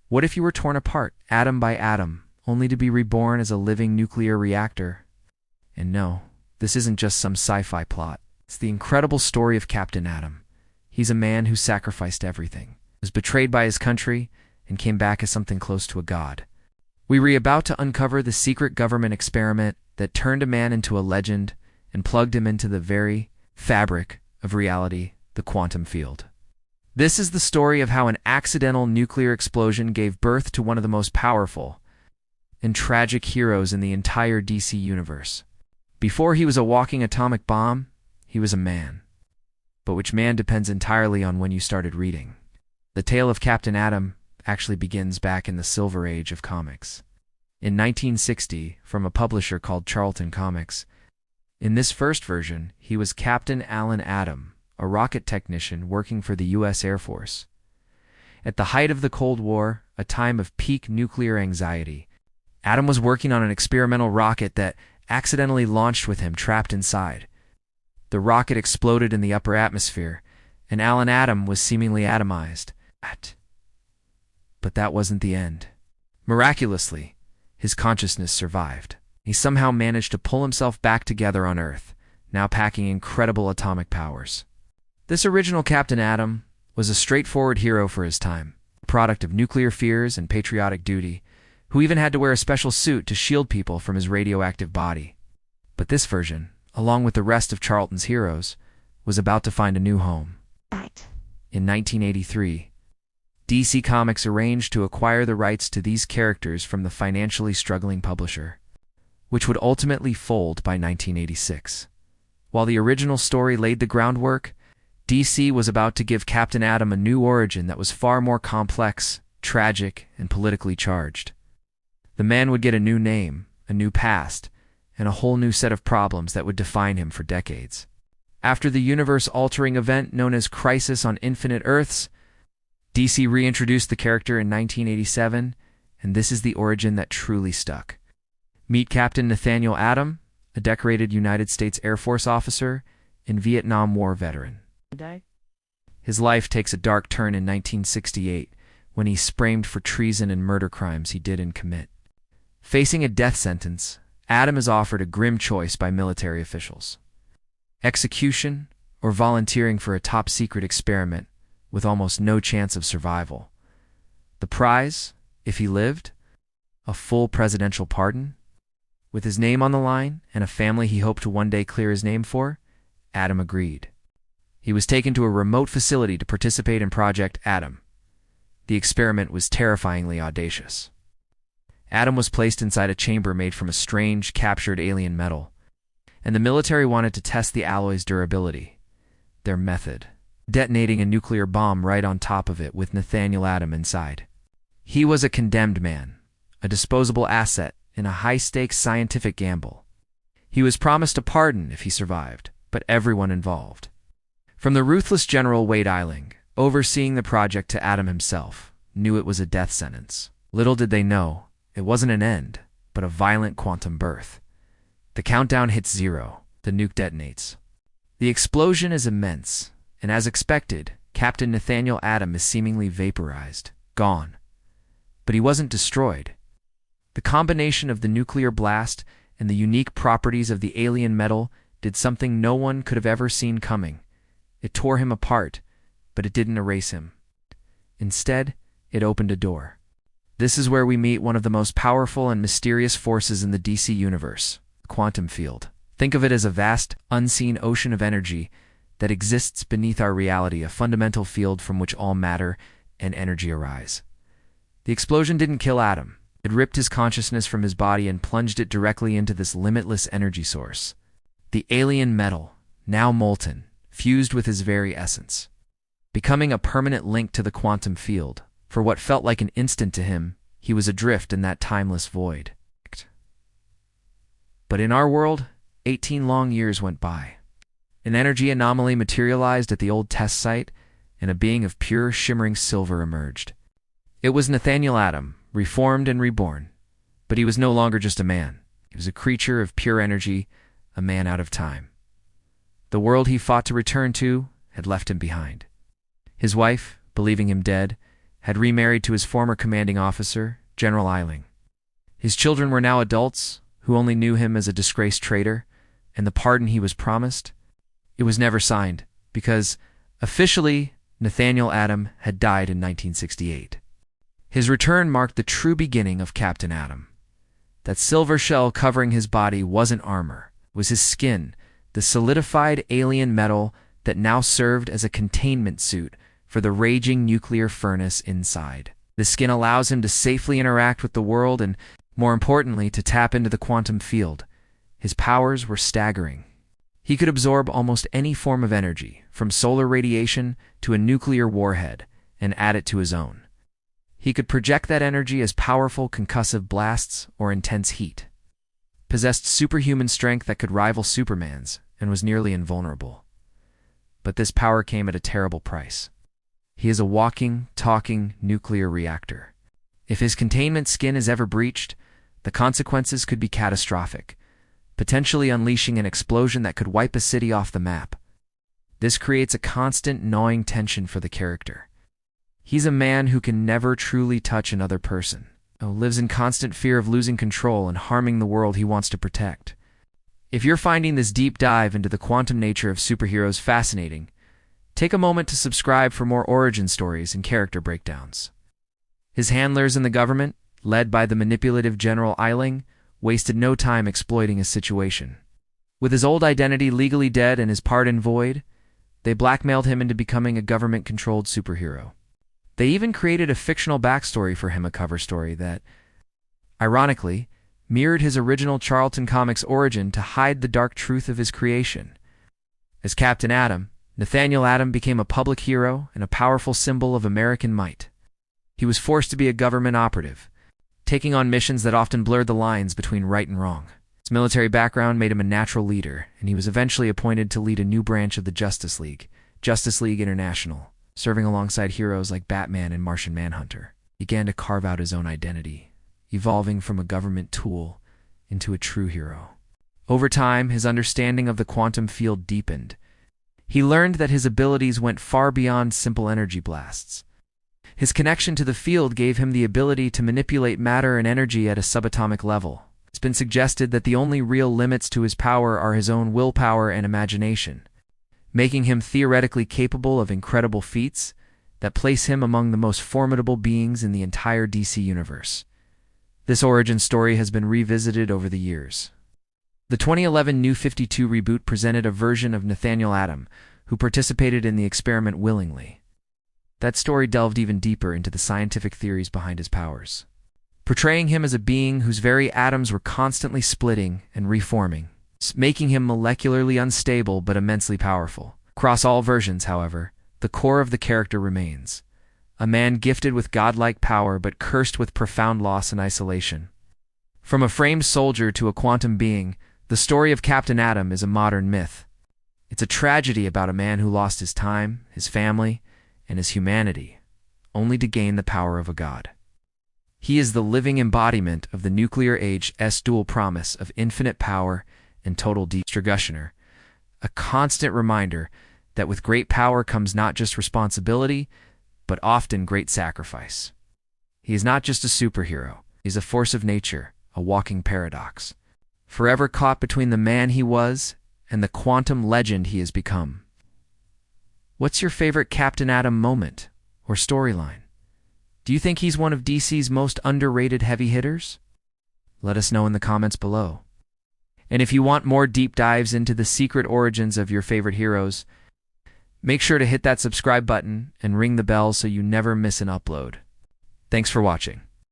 What if you were torn apart, atom by atom, only to be reborn as a living nuclear reactor? And no, this isn't just some sci-fi plot. It's the incredible story of Captain Atom. He's a man who sacrificed everything, was betrayed by his country, and came back as something close to a god. We were about to uncover the secret government experiment that turned a man into a legend and plugged him into the very fabric of reality, the quantum field. This is the story of how an accidental nuclear explosion gave birth to one of the most powerful and tragic heroes in the entire DC universe. Before he was a walking atomic bomb, he was a man. But which man depends entirely on when you started reading. The tale of Captain Atom actually begins back in the Silver Age of comics. In 1960, from a publisher called Charlton Comics. In this first version, he was Captain Alan Atom, a rocket technician working for the U.S. Air Force. At the height of the Cold War, a time of peak nuclear anxiety, Atom was working on an experimental rocket that accidentally launched with him trapped inside. The rocket exploded in the upper atmosphere, and Alan Atom was seemingly atomized. But that wasn't the end. Miraculously, his consciousness survived. He somehow managed to pull himself back together on Earth, now packing incredible atomic powers. This original Captain Atom was a straightforward hero for his time, a product of nuclear fears and patriotic duty, who even had to wear a special suit to shield people from his radioactive body. But this version, along with the rest of Charlton's heroes, was about to find a new home. In 1983, DC Comics arranged to acquire the rights to these characters from the financially struggling publisher, which would ultimately fold by 1986. While the original story laid the groundwork, DC was about to give Captain Atom a new origin that was far more complex, tragic, and politically charged. The man would get a new name, a new past, and a whole new set of problems that would define him for decades. After the universe-altering event known as Crisis on Infinite Earths, DC reintroduced the character in 1987, and this is the origin that truly stuck. Meet Captain Nathaniel Atom, a decorated United States Air Force officer and Vietnam War veteran. His life takes a dark turn in 1968 when he's framed for treason and murder crimes he didn't commit. Facing a death sentence, Atom is offered a grim choice by military officials: execution or volunteering for a top-secret experiment with almost no chance of survival. The prize, if he lived, a full presidential pardon. With his name on the line and a family he hoped to one day clear his name for, Atom agreed. He was taken to a remote facility to participate in Project Atom. The experiment was terrifyingly audacious. Atom was placed inside a chamber made from a strange, captured alien metal, and the military wanted to test the alloy's durability. Their method: detonating a nuclear bomb right on top of it with Nathaniel Atom inside. He was a condemned man, a disposable asset in a high-stakes scientific gamble. He was promised a pardon if he survived, but everyone involved, from the ruthless General Wade Eiling, overseeing the project, to Atom himself, knew it was a death sentence. Little did they know, it wasn't an end, but a violent quantum birth. The countdown hits 0, the nuke detonates. The explosion is immense, and as expected, Captain Nathaniel Atom is seemingly vaporized, gone. But he wasn't destroyed. The combination of the nuclear blast and the unique properties of the alien metal did something no one could have ever seen coming. It tore him apart, but it didn't erase him. Instead, it opened a door. This is where we meet one of the most powerful and mysterious forces in the DC universe, the quantum field. Think of it as a vast, unseen ocean of energy that exists beneath our reality, a fundamental field from which all matter and energy arise. The explosion didn't kill Atom. It ripped his consciousness from his body and plunged it directly into this limitless energy source. The alien metal, now molten, fused with his very essence, becoming a permanent link to the quantum field. For what felt like an instant to him, he was adrift in that timeless void. But in our world, 18 long years went by. An energy anomaly materialized at the old test site, and a being of pure, shimmering silver emerged. It was Nathaniel Atom, reformed and reborn. But he was no longer just a man. He was a creature of pure energy, a man out of time. The world he fought to return to had left him behind. His wife, believing him dead, had remarried to his former commanding officer, General Eiling. His children were now adults, who only knew him as a disgraced traitor, and the pardon he was promised, it was never signed, because, officially, Nathaniel Adam had died in 1968. His return marked the true beginning of Captain Adam. That silver shell covering his body wasn't armor, it was his skin, the solidified alien metal that now served as a containment suit for the raging nuclear furnace inside. The skin allows him to safely interact with the world and, more importantly, to tap into the quantum field. His powers were staggering. He could absorb almost any form of energy, from solar radiation to a nuclear warhead, and add it to his own. He could project that energy as powerful concussive blasts or intense heat. Possessed superhuman strength that could rival Superman's, and was nearly invulnerable. But this power came at a terrible price. He is a walking, talking nuclear reactor. If his containment skin is ever breached, the consequences could be catastrophic, potentially unleashing an explosion that could wipe a city off the map. This creates a constant gnawing tension for the character. He's a man who can never truly touch another person, who lives in constant fear of losing control and harming the world he wants to protect. If you're finding this deep dive into the quantum nature of superheroes fascinating, take a moment to subscribe for more origin stories and character breakdowns. His handlers in the government, led by the manipulative General Eiling, wasted no time exploiting his situation. With his old identity legally dead and his pardon void, they blackmailed him into becoming a government-controlled superhero. They even created a fictional backstory for him, a cover story that, ironically, mirrored his original Charlton Comics origin to hide the dark truth of his creation. As Captain Adam, Nathaniel Adam became a public hero and a powerful symbol of American might. He was forced to be a government operative, taking on missions that often blurred the lines between right and wrong. His military background made him a natural leader, and he was eventually appointed to lead a new branch of the Justice League International, serving alongside heroes like Batman and Martian Manhunter. He began to carve out his own identity, evolving from a government tool into a true hero. Over time, his understanding of the quantum field deepened. He learned that his abilities went far beyond simple energy blasts. His connection to the field gave him the ability to manipulate matter and energy at a subatomic level. It's been suggested that the only real limits to his power are his own willpower and imagination, making him theoretically capable of incredible feats that place him among the most formidable beings in the entire DC universe. This origin story has been revisited over the years. The 2011 New 52 reboot presented a version of Nathaniel Adam, who participated in the experiment willingly. That story delved even deeper into the scientific theories behind his powers, portraying him as a being whose very atoms were constantly splitting and reforming, making him molecularly unstable but immensely powerful. Across all versions, however, the core of the character remains: a man gifted with godlike power but cursed with profound loss and isolation. From a framed soldier to a quantum being, the story of Captain Adam is a modern myth. It's a tragedy about a man who lost his time, his family, and his humanity, only to gain the power of a god. He is the living embodiment of the nuclear age's dual promise of infinite power and total destruction, a constant reminder that with great power comes not just responsibility, but often great sacrifice. He is not just a superhero, he is a force of nature, a walking paradox, forever caught between the man he was and the quantum legend he has become. What's your favorite Captain Adam moment or storyline? Do you think he's one of DC's most underrated heavy hitters? Let us know in the comments below. And if you want more deep dives into the secret origins of your favorite heroes, make sure to hit that subscribe button and ring the bell so you never miss an upload. Thanks for watching.